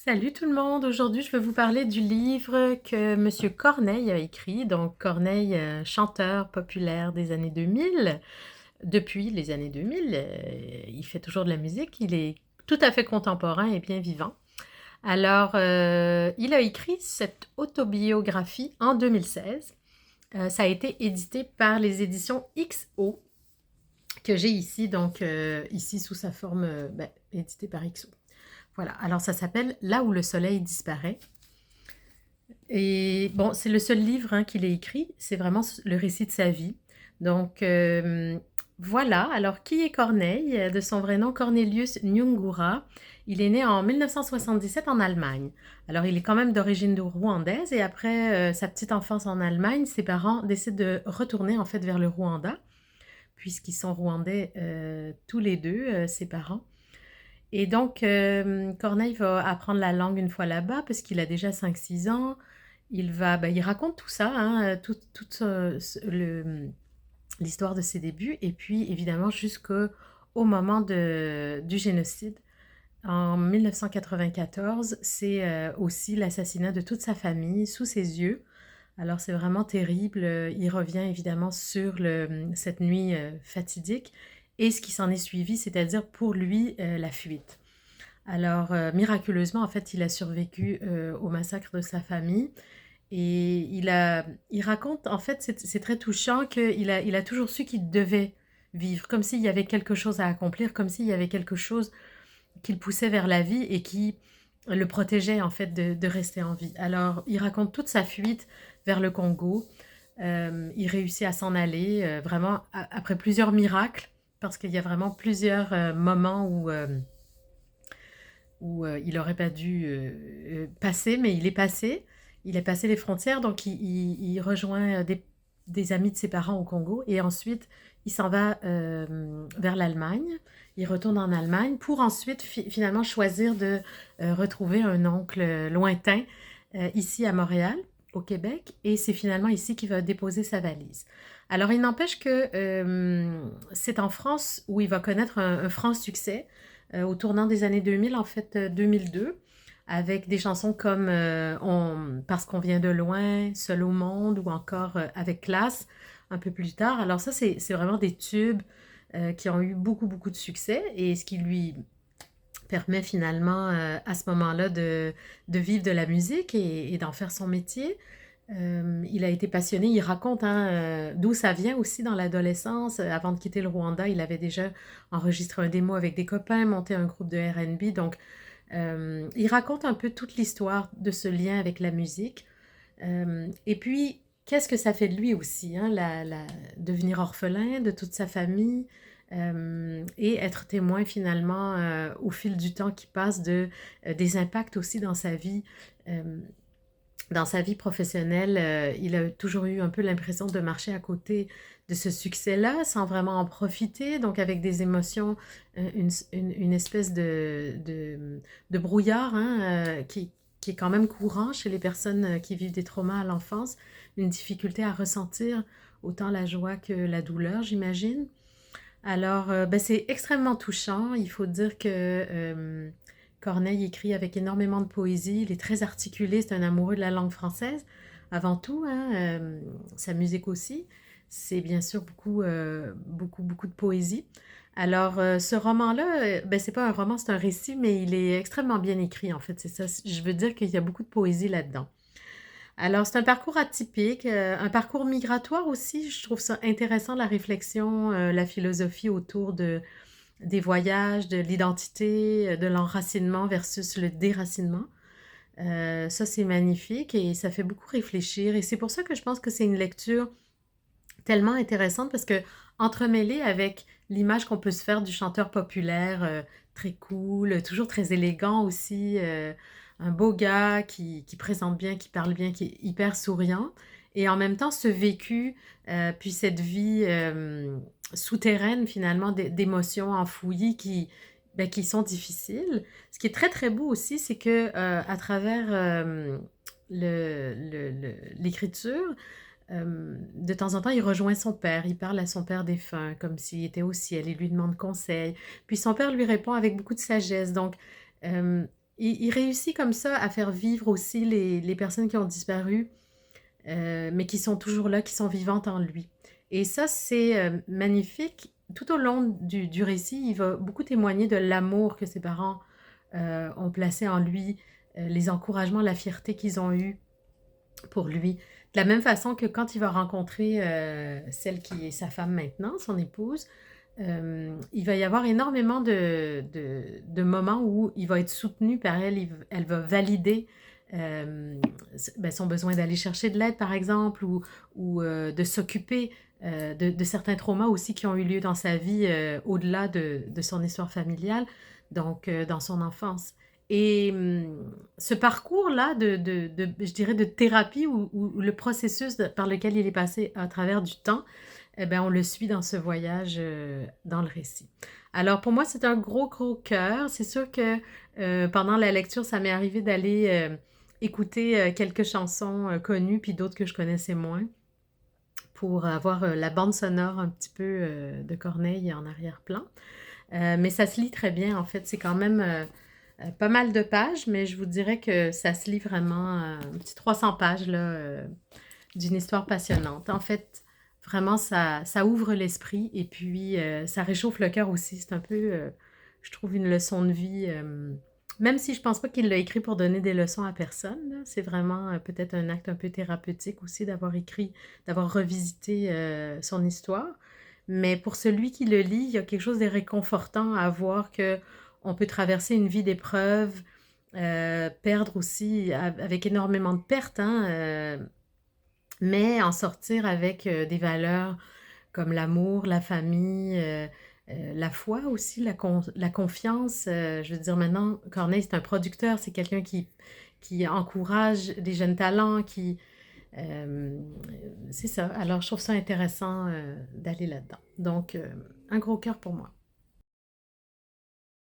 Salut tout le monde, aujourd'hui je vais vous parler du livre que Monsieur Corneille a écrit. Donc Corneille, chanteur populaire des années 2000, depuis les années 2000, il fait toujours de la musique, il est tout à fait contemporain et bien vivant. Alors, il a écrit cette autobiographie en 2016. Ça a été édité par les éditions XO que j'ai ici, donc ici sous sa forme édité par XO. Voilà, alors ça s'appelle Là où le soleil disparaît. Et bon, c'est le seul livre qu'il ait écrit, c'est vraiment le récit de sa vie. Donc voilà, alors qui est Corneille? De son vrai nom, Cornelius Nyungura. Il est né en 1977 en Allemagne. Alors il est quand même d'origine rwandaise et après sa petite enfance en Allemagne, ses parents décident de retourner en fait vers le Rwanda, puisqu'ils sont rwandais tous les deux, ses parents. Et donc, Corneille va apprendre la langue une fois là-bas parce qu'il a déjà 5 6 ans. Il raconte tout ça, toute l'histoire de ses débuts, et puis évidemment jusqu'au moment du génocide. En 1994, c'est aussi l'assassinat de toute sa famille sous ses yeux. Alors c'est vraiment terrible. Il revient évidemment sur cette nuit fatidique et ce qui s'en est suivi, c'est-à-dire pour lui la fuite. Alors, miraculeusement, en fait, il a survécu au massacre de sa famille et il raconte, en fait, c'est très touchant qu'il a toujours su qu'il devait vivre, comme s'il y avait quelque chose à accomplir, comme s'il y avait quelque chose qui le poussait vers la vie et qui le protégeait, en fait, de rester en vie. Alors, il raconte toute sa fuite vers le Congo. Il réussit à s'en aller, vraiment, après plusieurs miracles, parce qu'il y a vraiment plusieurs moments où il n'aurait pas dû passer, mais il est passé. Il est passé les frontières, donc il rejoint des amis de ses parents au Congo et ensuite il s'en va vers l'Allemagne. Il retourne en Allemagne pour ensuite finalement choisir de retrouver un oncle lointain ici à Montréal, au Québec, et c'est finalement ici qu'il va déposer sa valise. Alors il n'empêche que c'est en France où il va connaître un franc succès au tournant des années 2000, en fait 2002, avec des chansons comme Parce qu'on vient de loin, Seul au monde ou encore Avec classe un peu plus tard. Alors ça, c'est vraiment des tubes qui ont eu beaucoup, beaucoup de succès et ce qui lui permet finalement à ce moment-là de vivre de la musique et d'en faire son métier. Il a été passionné, il raconte d'où ça vient aussi dans l'adolescence. Avant de quitter le Rwanda, il avait déjà enregistré un démo avec des copains, monté un groupe de R&B. Donc, il raconte un peu toute l'histoire de ce lien avec la musique. Et puis, qu'est-ce que ça fait de lui aussi, devenir orphelin de toute sa famille et être témoin finalement au fil du temps qui passe des impacts aussi euh, dans sa vie professionnelle. Il a toujours eu un peu l'impression de marcher à côté de ce succès-là sans vraiment en profiter, donc avec des émotions, une espèce de brouillard qui est quand même courant chez les personnes qui vivent des traumas à l'enfance, une difficulté à ressentir autant la joie que la douleur, j'imagine. Alors, c'est extrêmement touchant. Il faut dire que Corneille écrit avec énormément de poésie. Il est très articulé. C'est un amoureux de la langue française, avant tout. Sa musique aussi. C'est bien sûr beaucoup, beaucoup, beaucoup de poésie. Alors, ce roman-là, c'est pas un roman, c'est un récit, mais il est extrêmement bien écrit, en fait. C'est ça. Je veux dire qu'il y a beaucoup de poésie là-dedans. Alors, c'est un parcours atypique, un parcours migratoire aussi. Je trouve ça intéressant, la réflexion, la philosophie autour des voyages, de l'identité, de l'enracinement versus le déracinement. Ça, c'est magnifique et ça fait beaucoup réfléchir. Et c'est pour ça que je pense que c'est une lecture tellement intéressante parce que entremêlée avec l'image qu'on peut se faire du chanteur populaire, très cool, toujours très élégant aussi, un beau gars qui présente bien, qui parle bien, qui est hyper souriant. Et en même temps, ce vécu, puis cette vie souterraine finalement d'émotions enfouies qui sont difficiles. Ce qui est très très beau aussi, c'est que à travers l'écriture, de temps en temps, il rejoint son père, il parle à son père défunt comme s'il était au ciel, il lui demande conseil. Puis son père lui répond avec beaucoup de sagesse. Donc, il réussit comme ça à faire vivre aussi les personnes qui ont disparu, mais qui sont toujours là, qui sont vivantes en lui. Et ça, c'est magnifique. Tout au long du récit, il va beaucoup témoigner de l'amour que ses parents ont placé en lui, les encouragements, la fierté qu'ils ont eue pour lui. De la même façon que quand il va rencontrer celle qui est sa femme maintenant, son épouse, il va y avoir énormément de moments où il va être soutenu par elle, elle va valider ben, son besoin d'aller chercher de l'aide, par exemple, ou de s'occuper de certains traumas aussi qui ont eu lieu dans sa vie au-delà de son histoire familiale, donc dans son enfance. Et ce parcours-là je dirais, de thérapie ou le processus par lequel il est passé à travers du temps, eh ben, on le suit dans ce voyage dans le récit. Alors pour moi, c'est un gros, gros cœur. C'est sûr que pendant la lecture, ça m'est arrivé d'aller écouter quelques chansons connues, puis d'autres que je connaissais moins, pour avoir la bande sonore un petit peu de Corneille en arrière-plan. Mais ça se lit très bien, en fait. C'est quand même pas mal de pages, mais je vous dirais que ça se lit vraiment un petit 300 pages là, d'une histoire passionnante. En fait, vraiment, ça ouvre l'esprit et puis ça réchauffe le cœur aussi. C'est un peu, je trouve, une leçon de vie. Même si je pense pas qu'il l'a écrit pour donner des leçons à personne, là. C'est vraiment peut-être un acte un peu thérapeutique aussi d'avoir écrit, d'avoir revisité son histoire. Mais pour celui qui le lit, il y a quelque chose de réconfortant à voir que on peut traverser une vie d'épreuves, perdre aussi avec énormément de pertes, hein, mais en sortir avec des valeurs comme l'amour, la famille, la foi aussi, la confiance. Je veux dire, maintenant, Corneille, c'est un producteur, c'est quelqu'un qui encourage des jeunes talents, euh, c'est ça. Alors, je trouve ça intéressant d'aller là-dedans. Donc, un gros cœur pour moi.